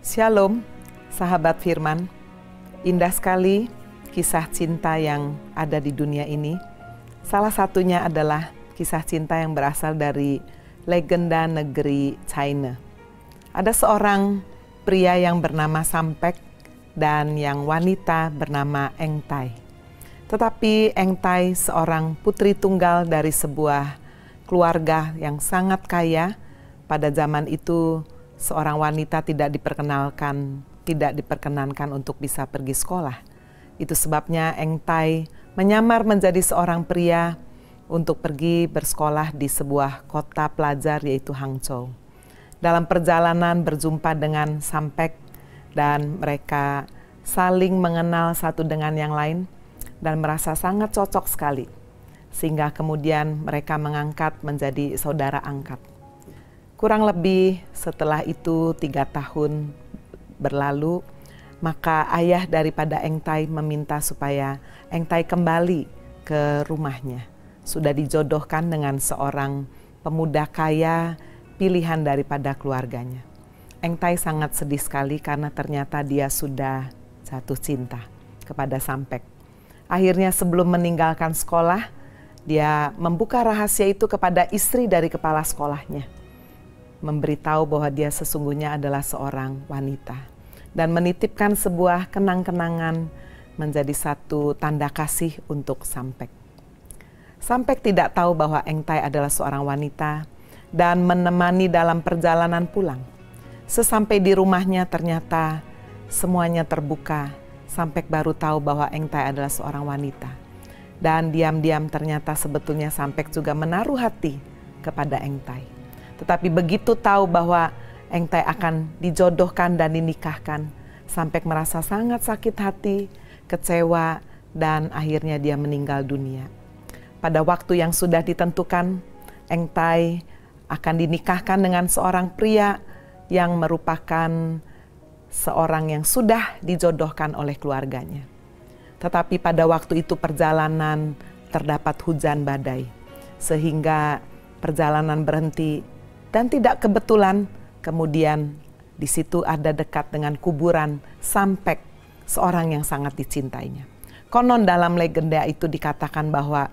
Shalom, sahabat Firman. Indah sekali kisah cinta yang ada di dunia ini. Salah satunya adalah kisah cinta yang berasal dari legenda negeri China. Ada seorang pria yang bernama Sampek dan yang wanita bernama Eng Tai. Tetapi Eng Tai seorang putri tunggal dari sebuah keluarga yang sangat kaya. Pada zaman itu seorang wanita tidak diperkenankan untuk bisa pergi sekolah. Itu sebabnya Eng Tai menyamar menjadi seorang pria untuk pergi bersekolah di sebuah kota pelajar yaitu Hangzhou. Dalam perjalanan berjumpa dengan Sampek dan mereka saling mengenal satu dengan yang lain dan merasa sangat cocok sekali. Sehingga kemudian mereka mengangkat menjadi saudara angkat. Kurang lebih setelah itu 3 tahun berlalu, maka ayah daripada Eng Tai meminta supaya Eng Tai kembali ke rumahnya. Sudah dijodohkan dengan seorang pemuda kaya pilihan daripada keluarganya. Eng Tai sangat sedih sekali karena ternyata dia sudah jatuh cinta kepada Sampek. Akhirnya sebelum meninggalkan sekolah, dia membuka rahasia itu kepada istri dari kepala sekolahnya. Memberitahu bahwa dia sesungguhnya adalah seorang wanita dan menitipkan sebuah kenang-kenangan menjadi satu tanda kasih untuk Sampek. Sampek tidak tahu bahwa Eng Tai adalah seorang wanita dan menemani dalam perjalanan pulang. Sesampai di rumahnya ternyata semuanya terbuka. Sampek baru tahu bahwa Eng Tai adalah seorang wanita. Dan diam-diam ternyata sebetulnya Sampek juga menaruh hati kepada Eng Tai. Tetapi begitu tahu bahwa Eng Tai akan dijodohkan dan dinikahkan, Sampek merasa sangat sakit hati, kecewa, dan akhirnya dia meninggal dunia. Pada waktu yang sudah ditentukan, Eng Tai akan dinikahkan dengan seorang pria yang merupakan seorang yang sudah dijodohkan oleh keluarganya. Tetapi pada waktu itu perjalanan terdapat hujan badai, sehingga perjalanan berhenti. Dan tidak kebetulan kemudian di situ ada dekat dengan kuburan Sampek, seorang yang sangat dicintainya. Konon dalam legenda itu dikatakan bahwa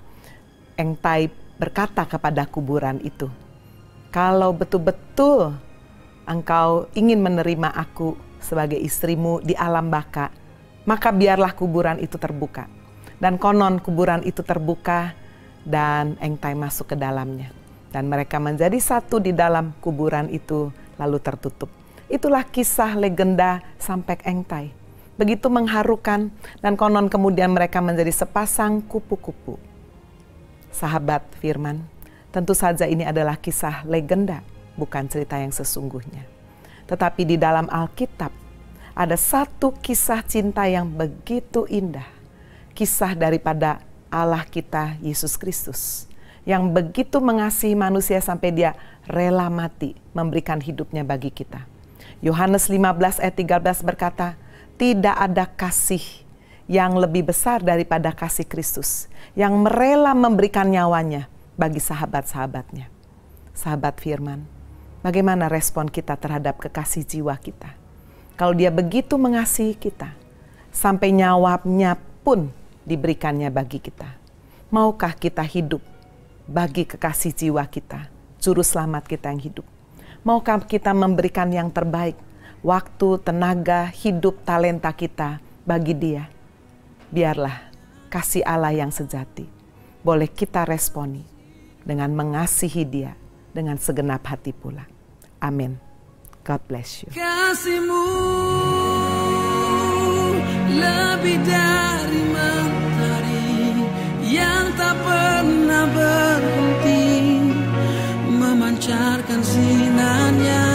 Eng Tai berkata kepada kuburan itu, "Kalau betul-betul engkau ingin menerima aku sebagai istrimu di alam baka, maka biarlah kuburan itu terbuka." Dan konon kuburan itu terbuka dan Eng Tai masuk ke dalamnya. Dan mereka menjadi satu di dalam kuburan itu lalu tertutup. Itulah kisah legenda Sampek Eng Tai. Begitu mengharukan dan konon kemudian mereka menjadi sepasang kupu-kupu. Sahabat Firman, tentu saja ini adalah kisah legenda, bukan cerita yang sesungguhnya. Tetapi di dalam Alkitab ada satu kisah cinta yang begitu indah. Kisah daripada Allah kita, Yesus Kristus, yang begitu mengasihi manusia sampai dia rela mati memberikan hidupnya bagi kita. Yohanes 15 ayat 13 berkata, "Tidak ada kasih yang lebih besar daripada kasih Kristus, yang merela memberikan nyawanya bagi sahabat-sahabatnya." Sahabat Firman, bagaimana respon kita terhadap kekasih jiwa kita? Kalau dia begitu mengasihi kita, sampai nyawanya pun diberikannya bagi kita. Maukah kita hidup bagi kekasih jiwa kita, juru selamat kita yang hidup? Maukah kita memberikan yang terbaik, waktu, tenaga, hidup, talenta kita bagi dia? Biarlah kasih Allah yang sejati boleh kita responi dengan mengasihi dia dengan segenap hati pula. Amin. God bless you. Kasih-Mu lebih dari mentari yang tak pernah berhenti memancarkan sinarnya,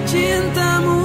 cinta-Mu